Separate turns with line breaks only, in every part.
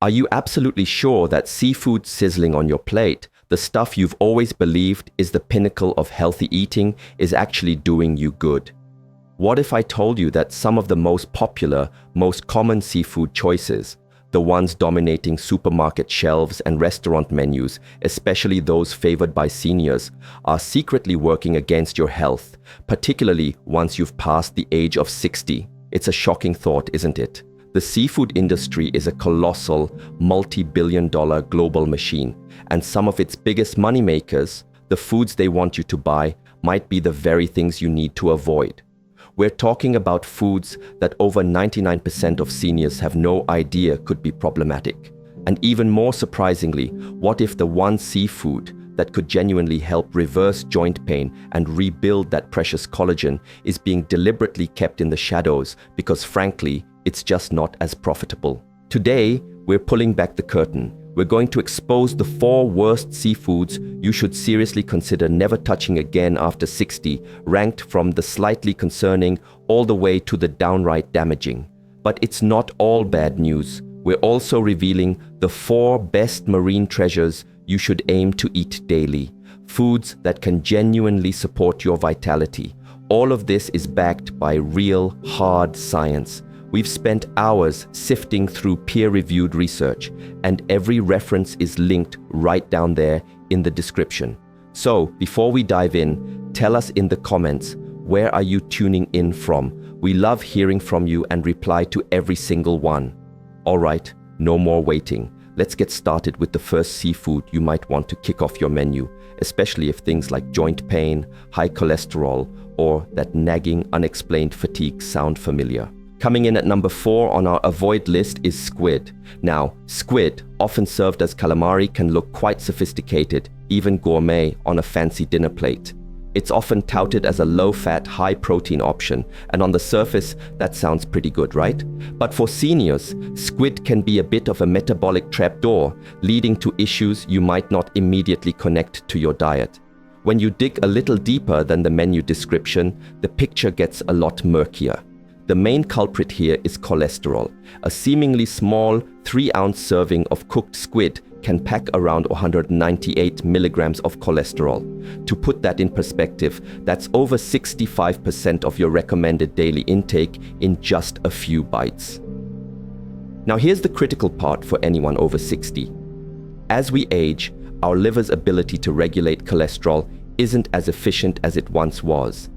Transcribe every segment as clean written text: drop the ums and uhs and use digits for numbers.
Are you absolutely sure that seafood sizzling on your plate, the stuff you've always believed is the pinnacle of healthy eating, is actually doing you good? What if I told you that some of the most popular, most common seafood choices, the ones dominating supermarket shelves and restaurant menus, especially those favored by seniors, are secretly working against your health, particularly once you've passed the age of 60? It's a shocking thought, isn't it? The seafood industry is a colossal, multi-billion-dollar global machine, and some of its biggest moneymakers, the foods they want you to buy, might be the very things you need to avoid. We're talking about foods that over 99% of seniors have no idea could be problematic. And even more surprisingly, what if the one seafood that could genuinely help reverse joint pain and rebuild that precious collagen is being deliberately kept in the shadows because, frankly, it's just not as profitable? Today, we're pulling back the curtain. We're going to expose the 4 worst seafoods you should seriously consider never touching again after 60, ranked from the slightly concerning all the way to the downright damaging. But it's not all bad news. We're also revealing the 4 best marine treasures you should aim to eat daily, foods that can genuinely support your vitality. All of this is backed by real, hard science. We've spent hours sifting through peer-reviewed research, and every reference is linked right down there in the description. So, before we dive in, tell us in the comments, where are you tuning in from? We love hearing from you and reply to every single one. Alright, no more waiting. Let's get started with the first seafood you might want to kick off your menu, especially if things like joint pain, high cholesterol, or that nagging, unexplained fatigue sound familiar. Coming in at number 4 on our avoid list is squid. Now, squid, often served as calamari, can look quite sophisticated, even gourmet, on a fancy dinner plate. It's often touted as a low-fat, high-protein option, and on the surface, that sounds pretty good, right? But for seniors, squid can be a bit of a metabolic trapdoor, leading to issues you might not immediately connect to your diet. When you dig a little deeper than the menu description, the picture gets a lot murkier. The main culprit here is cholesterol. A seemingly small 3-ounce serving of cooked squid can pack around 198 milligrams of cholesterol. To put that in perspective, that's over 65% of your recommended daily intake in just a few bites. Now here's the critical part for anyone over 60. As we age, our liver's ability to regulate cholesterol isn't as efficient as it once was.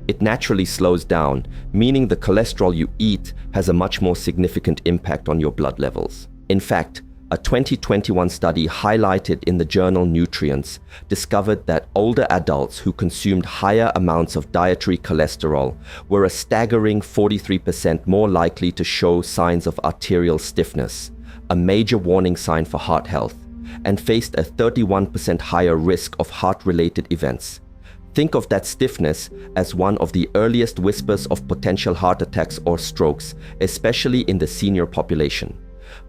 It naturally slows down, meaning the cholesterol you eat has a much more significant impact on your blood levels. In fact, a 2021 study highlighted in the journal Nutrients discovered that older adults who consumed higher amounts of dietary cholesterol were a staggering 43% more likely to show signs of arterial stiffness, a major warning sign for heart health, and faced a 31% higher risk of heart-related events. Think of that stiffness as one of the earliest whispers of potential heart attacks or strokes, especially in the senior population.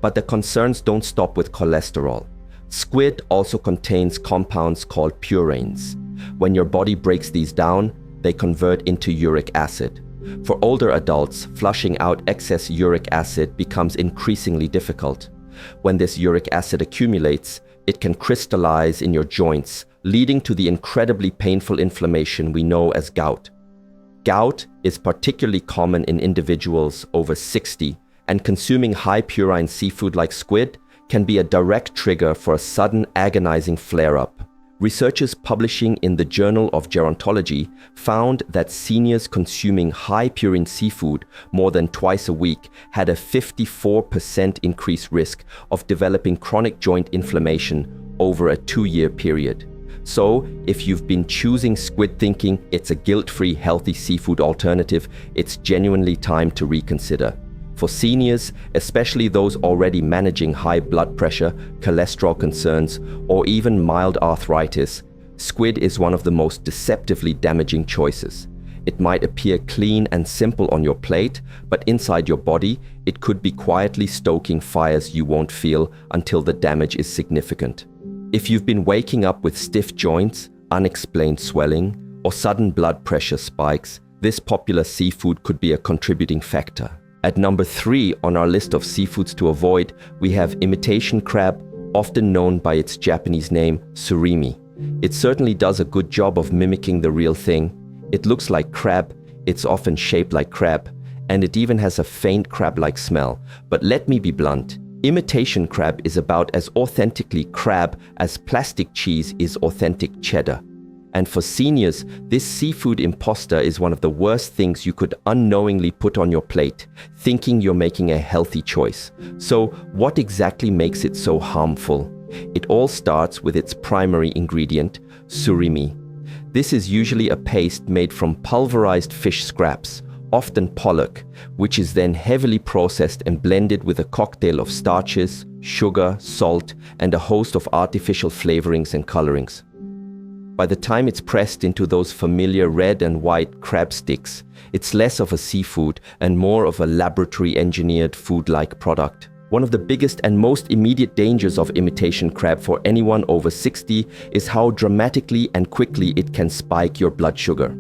But the concerns don't stop with cholesterol. Squid also contains compounds called purines. When your body breaks these down, they convert into uric acid. For older adults, flushing out excess uric acid becomes increasingly difficult. When this uric acid accumulates, it can crystallize in your joints, leading to the incredibly painful inflammation we know as gout. Gout is particularly common in individuals over 60, and consuming high purine seafood like squid can be a direct trigger for a sudden agonizing flare-up. Researchers publishing in the Journal of Gerontology found that seniors consuming high purine seafood more than twice a week had a 54% increased risk of developing chronic joint inflammation over a 2-year period. So, if you've been choosing squid thinking it's a guilt-free, healthy seafood alternative, it's genuinely time to reconsider. For seniors, especially those already managing high blood pressure, cholesterol concerns, or even mild arthritis, squid is one of the most deceptively damaging choices. It might appear clean and simple on your plate, but inside your body, it could be quietly stoking fires you won't feel until the damage is significant. If you've been waking up with stiff joints, unexplained swelling, or sudden blood pressure spikes, this popular seafood could be a contributing factor. At number 3 on our list of seafoods to avoid, we have imitation crab, often known by its Japanese name, surimi. It certainly does a good job of mimicking the real thing. It looks like crab, it's often shaped like crab, and it even has a faint crab-like smell. But let me be blunt. Imitation crab is about as authentically crab as plastic cheese is authentic cheddar. And for seniors, this seafood imposter is one of the worst things you could unknowingly put on your plate, thinking you're making a healthy choice. So what exactly makes it so harmful? It all starts with its primary ingredient, surimi. This is usually a paste made from pulverized fish scraps, often pollock, which is then heavily processed and blended with a cocktail of starches, sugar, salt, and a host of artificial flavorings and colorings. By the time it's pressed into those familiar red and white crab sticks, it's less of a seafood and more of a laboratory-engineered food-like product. One of the biggest and most immediate dangers of imitation crab for anyone over 60 is how dramatically and quickly it can spike your blood sugar.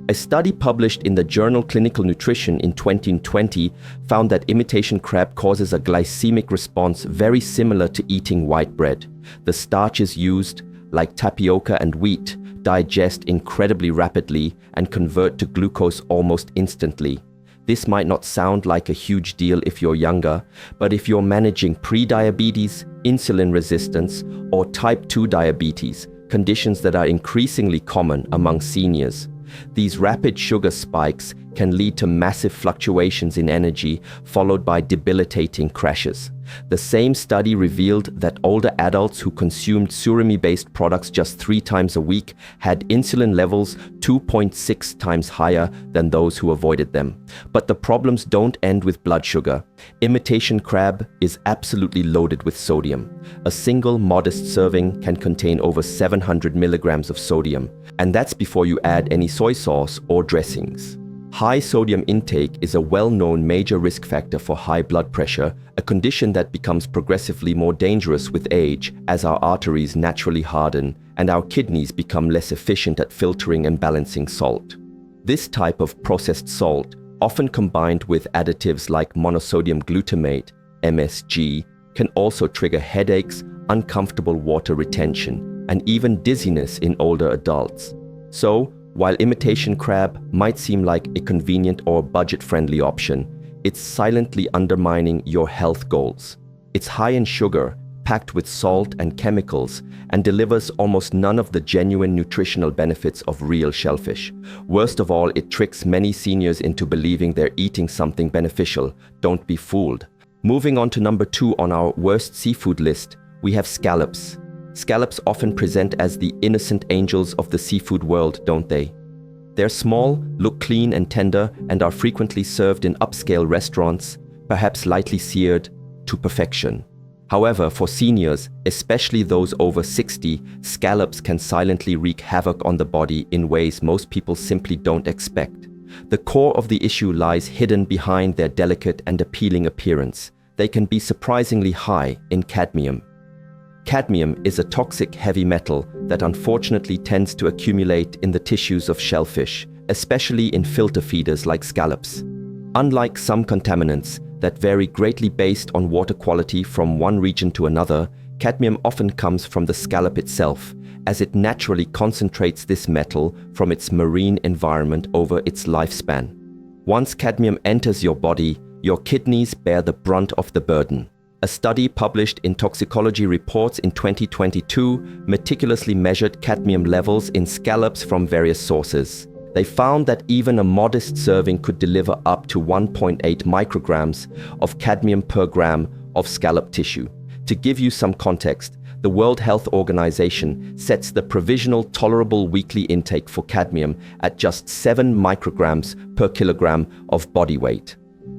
A study published in the journal Clinical Nutrition in 2020 found that imitation crab causes a glycemic response very similar to eating white bread. The starches used, like tapioca and wheat, digest incredibly rapidly and convert to glucose almost instantly. This might not sound like a huge deal if you're younger, but if you're managing pre-diabetes, insulin resistance, or type 2 diabetes, conditions that are increasingly common among seniors, these rapid sugar spikes can lead to massive fluctuations in energy, followed by debilitating crashes. The same study revealed that older adults who consumed surimi-based products just 3 times a week had insulin levels 2.6 times higher than those who avoided them. But the problems don't end with blood sugar. Imitation crab is absolutely loaded with sodium. A single modest serving can contain over 700 milligrams of sodium, and that's before you add any soy sauce or dressings. High sodium intake is a well-known major risk factor for high blood pressure, a condition that becomes progressively more dangerous with age as our arteries naturally harden and our kidneys become less efficient at filtering and balancing salt. This type of processed salt, often combined with additives like monosodium glutamate, MSG, can also trigger headaches, uncomfortable water retention, and even dizziness in older adults. So, while imitation crab might seem like a convenient or budget-friendly option, it's silently undermining your health goals. It's high in sugar, packed with salt and chemicals, and delivers almost none of the genuine nutritional benefits of real shellfish. Worst of all, it tricks many seniors into believing they're eating something beneficial. Don't be fooled. Moving on to number 2 on our worst seafood list, we have scallops. Scallops often present as the innocent angels of the seafood world, don't they? They're small, look clean and tender, and are frequently served in upscale restaurants, perhaps lightly seared to perfection. However, for seniors, especially those over 60, scallops can silently wreak havoc on the body in ways most people simply don't expect. The core of the issue lies hidden behind their delicate and appealing appearance. They can be surprisingly high in cadmium. Cadmium is a toxic heavy metal that unfortunately tends to accumulate in the tissues of shellfish, especially in filter feeders like scallops. Unlike some contaminants that vary greatly based on water quality from one region to another, cadmium often comes from the scallop itself, as it naturally concentrates this metal from its marine environment over its lifespan. Once cadmium enters your body, your kidneys bear the brunt of the burden. A study published in Toxicology Reports in 2022 meticulously measured cadmium levels in scallops from various sources. They found that even a modest serving could deliver up to 1.8 micrograms of cadmium per gram of scallop tissue. To give you some context, the World Health Organization sets the provisional tolerable weekly intake for cadmium at just 7 micrograms per kilogram of body weight.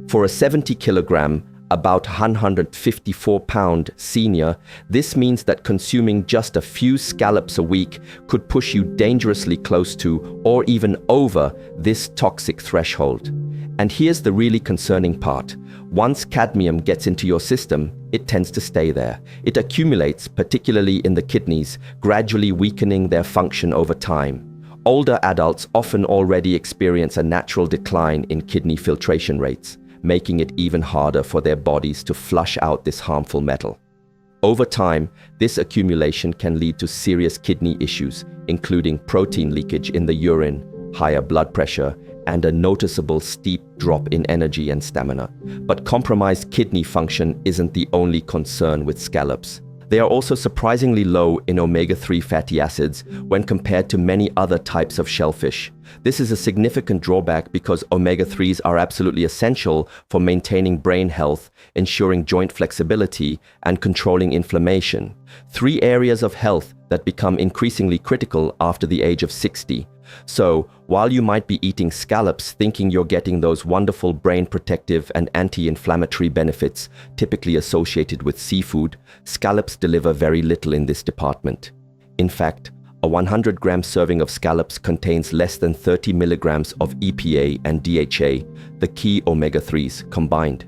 For a 70 kilogram, about 154-pound senior, this means that consuming just a few scallops a week could push you dangerously close to or even over this toxic threshold. And here's the really concerning part. Once cadmium gets into your system, it tends to stay there. It accumulates, particularly in the kidneys, gradually weakening their function over time. Older adults often already experience a natural decline in kidney filtration rates. making it even harder for their bodies to flush out this harmful metal. Over time, this accumulation can lead to serious kidney issues, including protein leakage in the urine, higher blood pressure, and a noticeable steep drop in energy and stamina. But compromised kidney function isn't the only concern with scallops. They are also surprisingly low in omega-3 fatty acids when compared to many other types of shellfish. This is a significant drawback because omega-3s are absolutely essential for maintaining brain health, ensuring joint flexibility, and controlling inflammation. 3 areas of health that become increasingly critical after the age of 60. So, while you might be eating scallops thinking you're getting those wonderful brain protective and anti-inflammatory benefits typically associated with seafood, scallops deliver very little in this department. In fact, a 100-gram serving of scallops contains less than 30 milligrams of EPA and DHA, the key omega-3s, combined.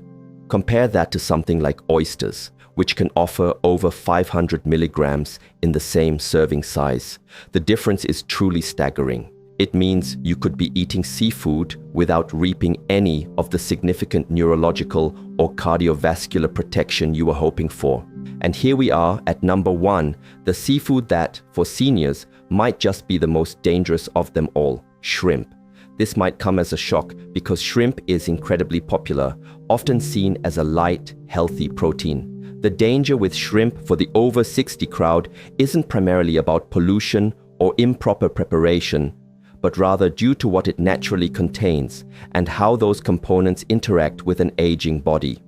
Compare that to something like oysters, which can offer over 500 milligrams in the same serving size. The difference is truly staggering. It means you could be eating seafood without reaping any of the significant neurological or cardiovascular protection you were hoping for. And here we are at number 1, the seafood that, for seniors, might just be the most dangerous of them all, shrimp. This might come as a shock because shrimp is incredibly popular, often seen as a light, healthy protein. The danger with shrimp for the over 60 crowd isn't primarily about pollution or improper preparation, but rather due to what it naturally contains and how those components interact with an aging body.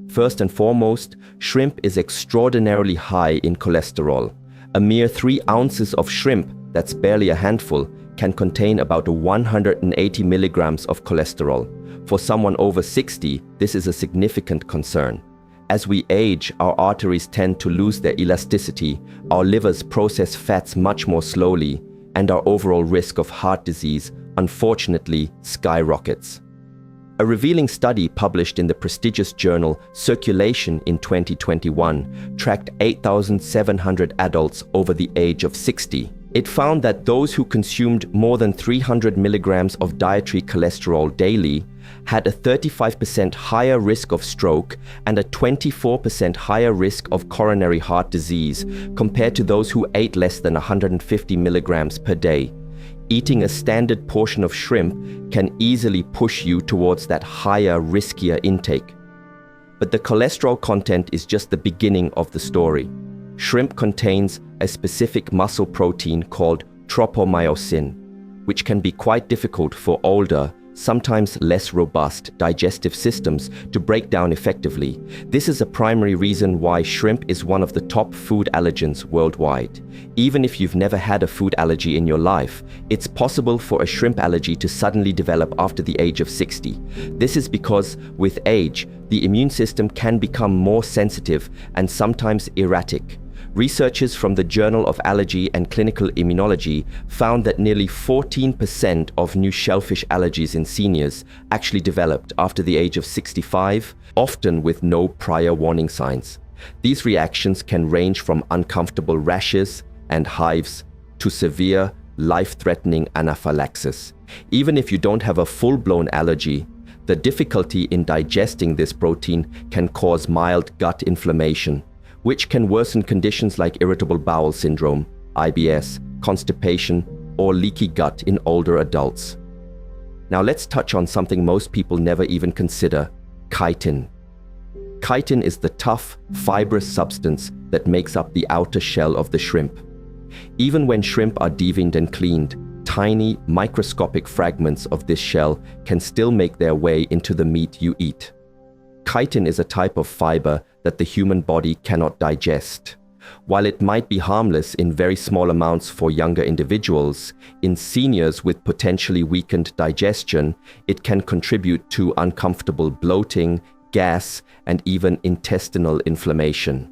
First and foremost, shrimp is extraordinarily high in cholesterol. A mere 3 ounces of shrimp, that's barely a handful, can contain about 180 milligrams of cholesterol. For someone over 60, this is a significant concern. As we age, our arteries tend to lose their elasticity, our livers process fats much more slowly, and our overall risk of heart disease, unfortunately, skyrockets. A revealing study published in the prestigious journal Circulation in 2021 tracked 8,700 adults over the age of 60. It found that those who consumed more than 300 milligrams of dietary cholesterol daily had a 35% higher risk of stroke and a 24% higher risk of coronary heart disease compared to those who ate less than 150 milligrams per day. Eating a standard portion of shrimp can easily push you towards that higher, riskier intake. But the cholesterol content is just the beginning of the story. Shrimp contains a specific muscle protein called tropomyosin, which can be quite difficult for older, sometimes less robust digestive systems to break down effectively. This is a primary reason why shrimp is one of the top food allergens worldwide. Even if you've never had a food allergy in your life, it's possible for a shrimp allergy to suddenly develop after the age of 60. This is because, with age, the immune system can become more sensitive and sometimes erratic. Researchers from the Journal of Allergy and Clinical Immunology found that nearly 14% of new shellfish allergies in seniors actually developed after the age of 65, often with no prior warning signs. These reactions can range from uncomfortable rashes and hives to severe, life-threatening anaphylaxis. Even if you don't have a full-blown allergy, the difficulty in digesting this protein can cause mild gut inflammation, which can worsen conditions like irritable bowel syndrome, IBS, constipation, or leaky gut in older adults. Now let's touch on something most people never even consider: chitin. Chitin is the tough, fibrous substance that makes up the outer shell of the shrimp. Even when shrimp are deveined and cleaned, tiny, microscopic fragments of this shell can still make their way into the meat you eat. Chitin is a type of fiber that the human body cannot digest. While it might be harmless in very small amounts for younger individuals, in seniors with potentially weakened digestion, it can contribute to uncomfortable bloating, gas, and even intestinal inflammation.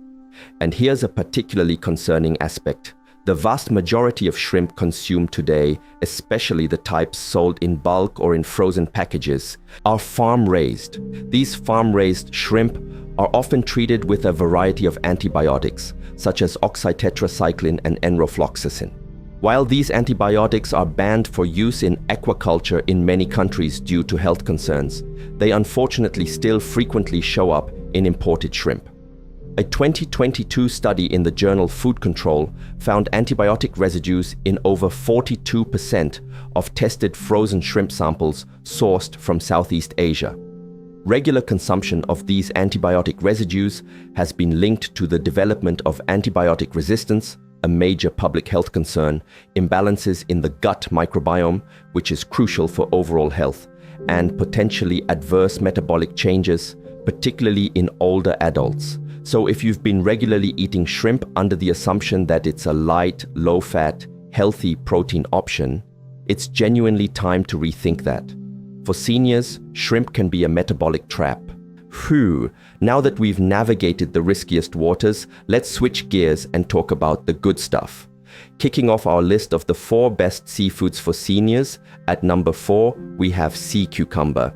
And here's a particularly concerning aspect. The vast majority of shrimp consumed today, especially the types sold in bulk or in frozen packages, are farm-raised. These farm-raised shrimp are often treated with a variety of antibiotics, such as oxytetracycline and enrofloxacin. While these antibiotics are banned for use in aquaculture in many countries due to health concerns, they unfortunately still frequently show up in imported shrimp. A 2022 study in the journal Food Control found antibiotic residues in over 42% of tested frozen shrimp samples sourced from Southeast Asia. Regular consumption of these antibiotic residues has been linked to the development of antibiotic resistance, a major public health concern, imbalances in the gut microbiome, which is crucial for overall health, and potentially adverse metabolic changes, particularly in older adults. So if you've been regularly eating shrimp under the assumption that it's a light, low-fat, healthy protein option, it's genuinely time to rethink that. For seniors, shrimp can be a metabolic trap. Phew, now that we've navigated the riskiest waters, let's switch gears and talk about the good stuff. Kicking off our list of the 4 best seafoods for seniors, at number 4, we have sea cucumber.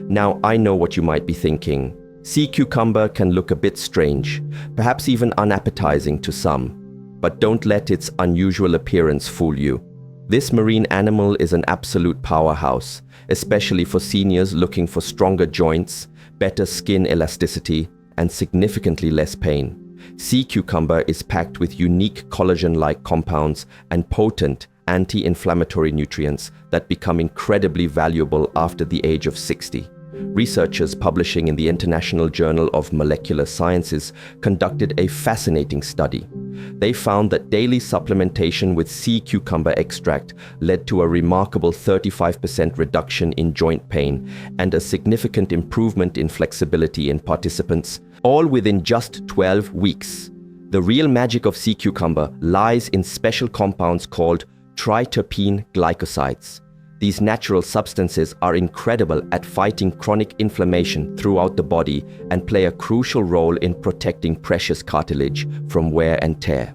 Now, I know what you might be thinking. Sea cucumber can look a bit strange, perhaps even unappetizing to some. But don't let its unusual appearance fool you. This marine animal is an absolute powerhouse, especially for seniors looking for stronger joints, better skin elasticity, and significantly less pain. Sea cucumber is packed with unique collagen-like compounds and potent anti-inflammatory nutrients that become incredibly valuable after the age of 60. Researchers publishing in the International Journal of Molecular Sciences conducted a fascinating study. They found that daily supplementation with sea cucumber extract led to a remarkable 35% reduction in joint pain and a significant improvement in flexibility in participants, all within just 12 weeks. The real magic of sea cucumber lies in special compounds called triterpene glycosides. These natural substances are incredible at fighting chronic inflammation throughout the body and play a crucial role in protecting precious cartilage from wear and tear.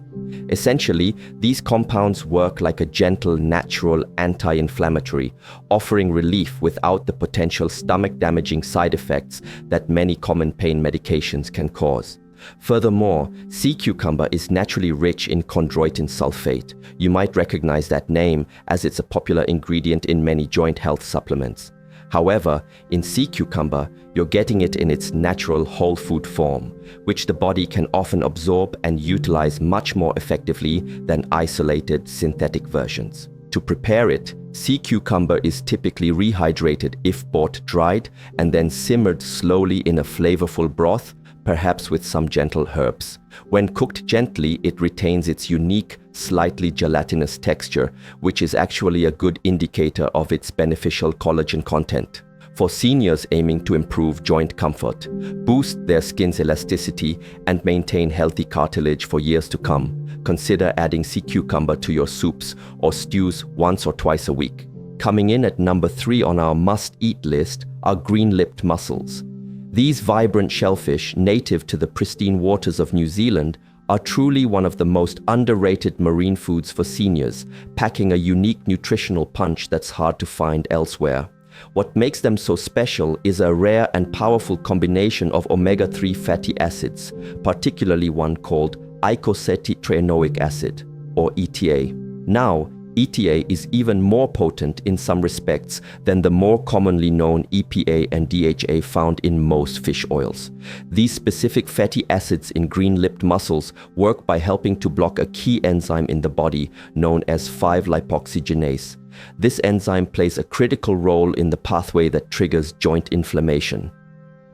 Essentially, these compounds work like a gentle, natural anti-inflammatory, offering relief without the potential stomach-damaging side effects that many common pain medications can cause. Furthermore, sea cucumber is naturally rich in chondroitin sulfate. You might recognize that name as it's a popular ingredient in many joint health supplements. However, in sea cucumber, you're getting it in its natural whole food form, which the body can often absorb and utilize much more effectively than isolated synthetic versions. To prepare it, sea cucumber is typically rehydrated if bought dried and then simmered slowly in a flavorful broth, perhaps with some gentle herbs. When cooked gently, it retains its unique, slightly gelatinous texture, which is actually a good indicator of its beneficial collagen content. For seniors aiming to improve joint comfort, boost their skin's elasticity, and maintain healthy cartilage for years to come, consider adding sea cucumber to your soups or stews once or twice a week. Coming in at number 3 on our must-eat list are green-lipped mussels. These vibrant shellfish, native to the pristine waters of New Zealand, are truly one of the most underrated marine foods for seniors, packing a unique nutritional punch that's hard to find elsewhere. What makes them so special is a rare and powerful combination of omega-3 fatty acids, particularly one called eicosapentaenoic acid, or ETA. Now, ETA is even more potent in some respects than the more commonly known EPA and DHA found in most fish oils. These specific fatty acids in green-lipped mussels work by helping to block a key enzyme in the body known as 5-lipoxygenase. This enzyme plays a critical role in the pathway that triggers joint inflammation.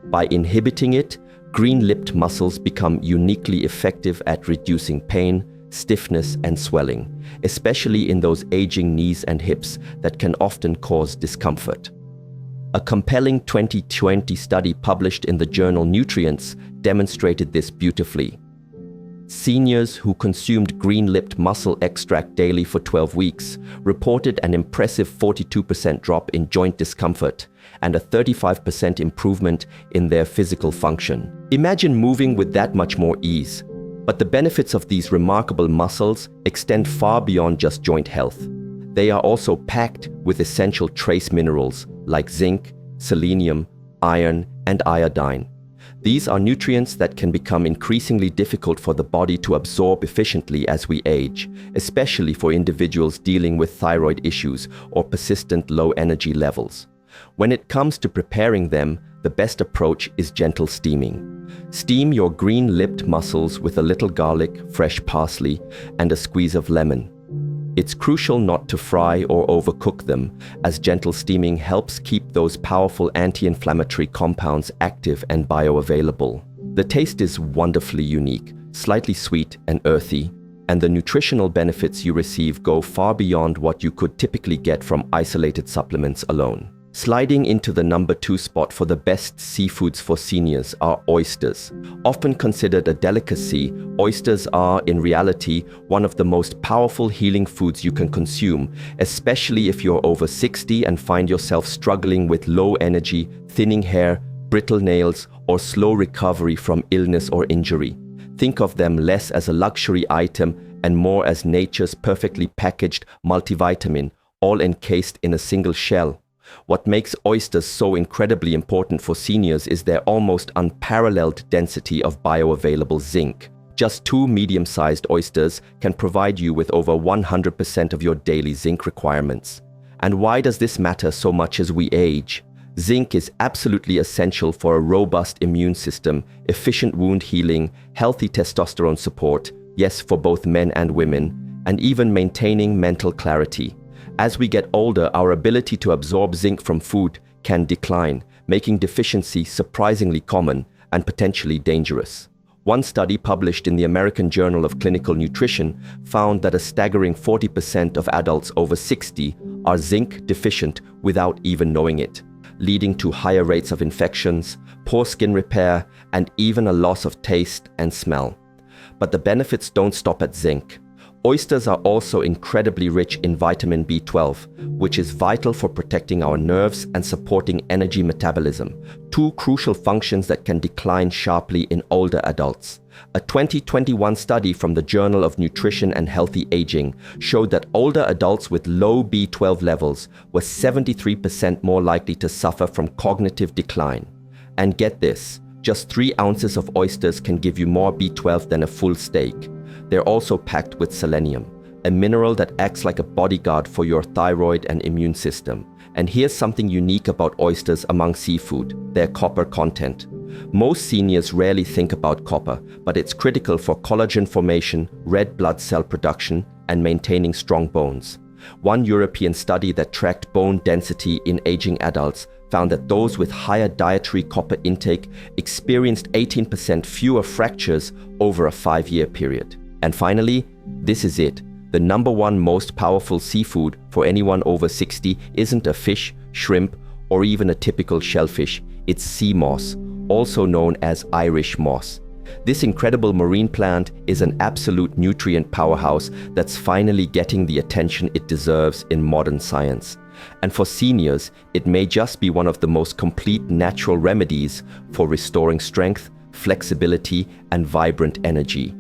By inhibiting it, green-lipped mussels become uniquely effective at reducing pain, stiffness, and swelling, especially in those aging knees and hips that can often cause discomfort. A compelling 2020 study published in the journal Nutrients demonstrated this beautifully. Seniors who consumed green-lipped mussel extract daily for 12 weeks reported an impressive 42% drop in joint discomfort and a 35% improvement in their physical function. Imagine moving with that much more ease. But the benefits of these remarkable mussels extend far beyond just joint health. They are also packed with essential trace minerals like zinc, selenium, iron, and iodine. These are nutrients that can become increasingly difficult for the body to absorb efficiently as we age, especially for individuals dealing with thyroid issues or persistent low energy levels. When it comes to preparing them, the best approach is gentle steaming. Steam your green-lipped mussels with a little garlic, fresh parsley, and a squeeze of lemon. It's crucial not to fry or overcook them, as gentle steaming helps keep those powerful anti-inflammatory compounds active and bioavailable. The taste is wonderfully unique, slightly sweet and earthy, and the nutritional benefits you receive go far beyond what you could typically get from isolated supplements alone. Sliding into the number 2 spot for the best seafoods for seniors are oysters. Often considered a delicacy, oysters are, in reality, one of the most powerful healing foods you can consume, especially if you're over 60 and find yourself struggling with low energy, thinning hair, brittle nails, or slow recovery from illness or injury. Think of them less as a luxury item and more as nature's perfectly packaged multivitamin, all encased in a single shell. What makes oysters so incredibly important for seniors is their almost unparalleled density of bioavailable zinc. Just 2 medium-sized oysters can provide you with over 100% of your daily zinc requirements. And why does this matter so much as we age? Zinc is absolutely essential for a robust immune system, efficient wound healing, healthy testosterone support, yes, for both men and women, and even maintaining mental clarity. As we get older, our ability to absorb zinc from food can decline, making deficiency surprisingly common and potentially dangerous. One study published in the American Journal of Clinical Nutrition found that a staggering 40% of adults over 60 are zinc deficient without even knowing it, leading to higher rates of infections, poor skin repair, and even a loss of taste and smell. But the benefits don't stop at zinc. Oysters are also incredibly rich in vitamin B12, which is vital for protecting our nerves and supporting energy metabolism, 2 crucial functions that can decline sharply in older adults. A 2021 study from the Journal of Nutrition and Healthy Aging showed that older adults with low B12 levels were 73% more likely to suffer from cognitive decline. And get this, just 3 ounces of oysters can give you more B12 than a full steak. They're also packed with selenium, a mineral that acts like a bodyguard for your thyroid and immune system. And here's something unique about oysters among seafood: their copper content. Most seniors rarely think about copper, but it's critical for collagen formation, red blood cell production, and maintaining strong bones. One European study that tracked bone density in aging adults found that those with higher dietary copper intake experienced 18% fewer fractures over a 5-year period. And finally, this is it. The number 1 most powerful seafood for anyone over 60 isn't a fish, shrimp, or even a typical shellfish. It's sea moss, also known as Irish moss. This incredible marine plant is an absolute nutrient powerhouse that's finally getting the attention it deserves in modern science. And for seniors, it may just be one of the most complete natural remedies for restoring strength, flexibility, and vibrant energy.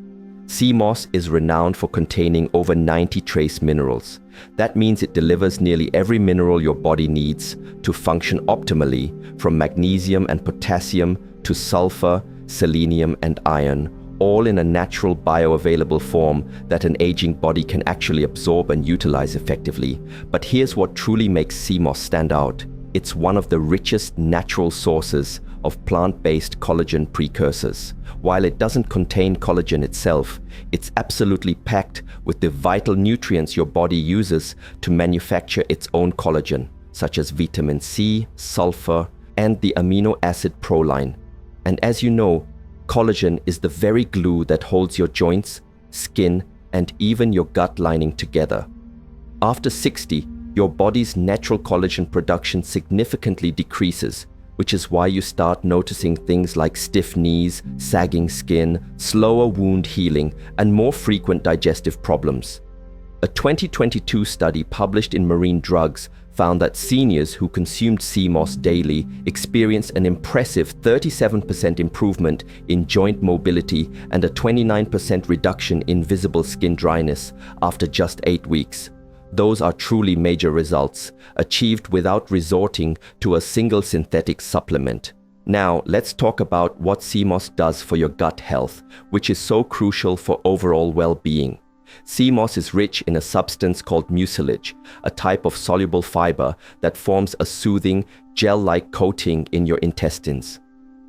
Sea moss is renowned for containing over 90 trace minerals. That means it delivers nearly every mineral your body needs to function optimally, from magnesium and potassium to sulfur, selenium, and iron, all in a natural bioavailable form that an aging body can actually absorb and utilize effectively. But here's what truly makes sea moss stand out. It's one of the richest natural sources of plant-based collagen precursors. While it doesn't contain collagen itself, it's absolutely packed with the vital nutrients your body uses to manufacture its own collagen, such as vitamin C, sulfur, and the amino acid proline. And as you know, collagen is the very glue that holds your joints, skin, and even your gut lining together. After 60, your body's natural collagen production significantly decreases, which is why you start noticing things like stiff knees, sagging skin, slower wound healing, and more frequent digestive problems. A 2022 study published in Marine Drugs found that seniors who consumed sea moss daily experienced an impressive 37% improvement in joint mobility and a 29% reduction in visible skin dryness after just 8 weeks. Those are truly major results, achieved without resorting to a single synthetic supplement. Now, let's talk about what sea moss does for your gut health, which is so crucial for overall well-being. Sea moss is rich in a substance called mucilage, a type of soluble fiber that forms a soothing, gel-like coating in your intestines.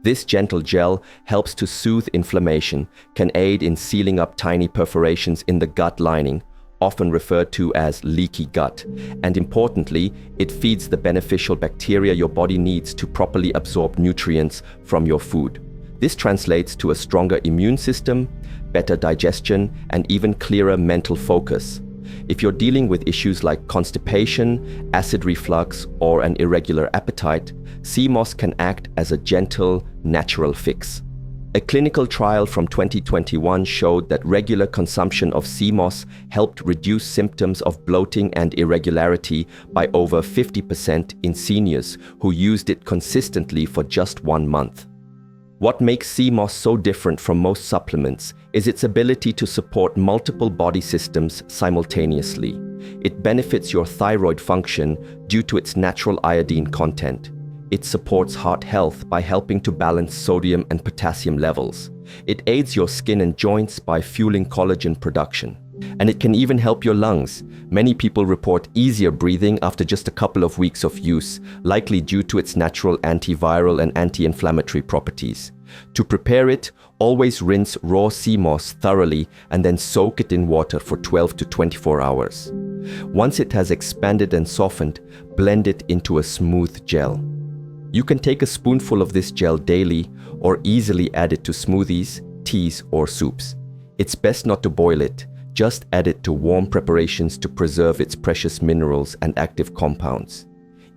This gentle gel helps to soothe inflammation, can aid in sealing up tiny perforations in the gut lining, often referred to as leaky gut, and importantly, it feeds the beneficial bacteria your body needs to properly absorb nutrients from your food. This translates to a stronger immune system, better digestion, and even clearer mental focus. If you're dealing with issues like constipation, acid reflux, or an irregular appetite, sea moss can act as a gentle, natural fix. A clinical trial from 2021 showed that regular consumption of sea moss helped reduce symptoms of bloating and irregularity by over 50% in seniors who used it consistently for just 1 month. What makes sea moss so different from most supplements is its ability to support multiple body systems simultaneously. It benefits your thyroid function due to its natural iodine content. It supports heart health by helping to balance sodium and potassium levels. It aids your skin and joints by fueling collagen production. And it can even help your lungs. Many people report easier breathing after just a couple of weeks of use, likely due to its natural antiviral and anti-inflammatory properties. To prepare it, always rinse raw sea moss thoroughly and then soak it in water for 12 to 24 hours. Once it has expanded and softened, blend it into a smooth gel. You can take a spoonful of this gel daily or easily add it to smoothies, teas, or soups. It's best not to boil it. Just add it to warm preparations to preserve its precious minerals and active compounds.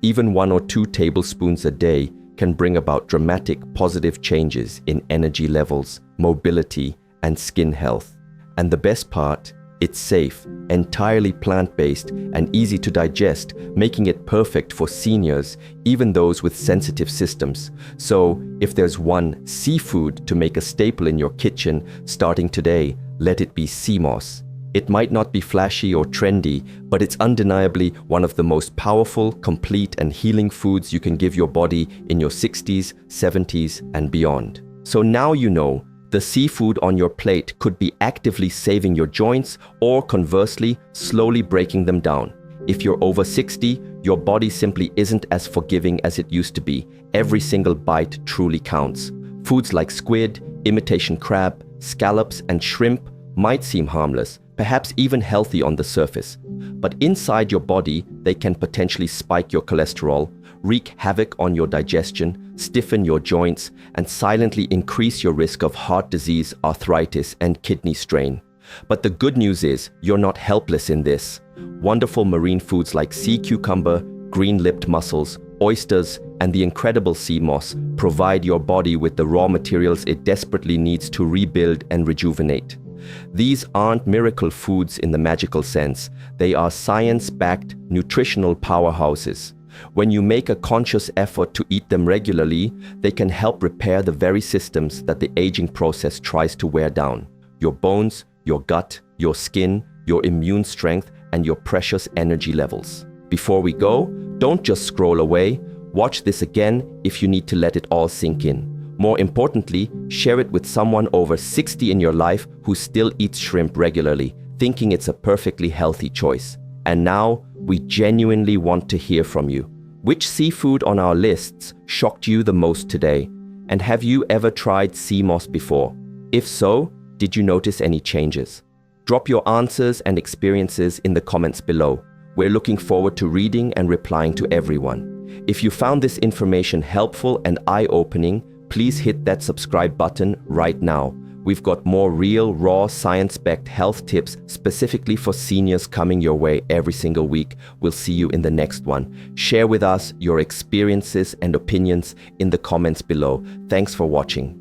Even 1 or 2 tablespoons a day can bring about dramatic positive changes in energy levels, mobility, and skin health. And the best part, it's safe, entirely plant-based, and easy to digest, making it perfect for seniors, even those with sensitive systems. So, if there's one seafood to make a staple in your kitchen starting today, let it be sea moss. It might not be flashy or trendy, but it's undeniably one of the most powerful, complete, and healing foods you can give your body in your 60s, 70s, and beyond. So now you know, the seafood on your plate could be actively saving your joints or conversely, slowly breaking them down. If you're over 60, your body simply isn't as forgiving as it used to be. Every single bite truly counts. Foods like squid, imitation crab, scallops, and shrimp might seem harmless, perhaps even healthy on the surface. But inside your body, they can potentially spike your cholesterol, wreak havoc on your digestion, stiffen your joints, and silently increase your risk of heart disease, arthritis, and kidney strain. But the good news is, you're not helpless in this. Wonderful marine foods like sea cucumber, green-lipped mussels, oysters, and the incredible sea moss provide your body with the raw materials it desperately needs to rebuild and rejuvenate. These aren't miracle foods in the magical sense. They are science-backed nutritional powerhouses. When you make a conscious effort to eat them regularly, they can help repair the very systems that the aging process tries to wear down. Your bones, your gut, your skin, your immune strength, and your precious energy levels. Before we go, don't just scroll away. Watch this again if you need to let it all sink in. More importantly, share it with someone over 60 in your life who still eats shrimp regularly, thinking it's a perfectly healthy choice. And now, we genuinely want to hear from you. Which seafood on our lists shocked you the most today? And have you ever tried sea moss before? If so, did you notice any changes? Drop your answers and experiences in the comments below. We're looking forward to reading and replying to everyone. If you found this information helpful and eye-opening, please hit that subscribe button right now. We've got more real, raw, science-backed health tips specifically for seniors coming your way every single week. We'll see you in the next one. Share with us your experiences and opinions in the comments below. Thanks for watching.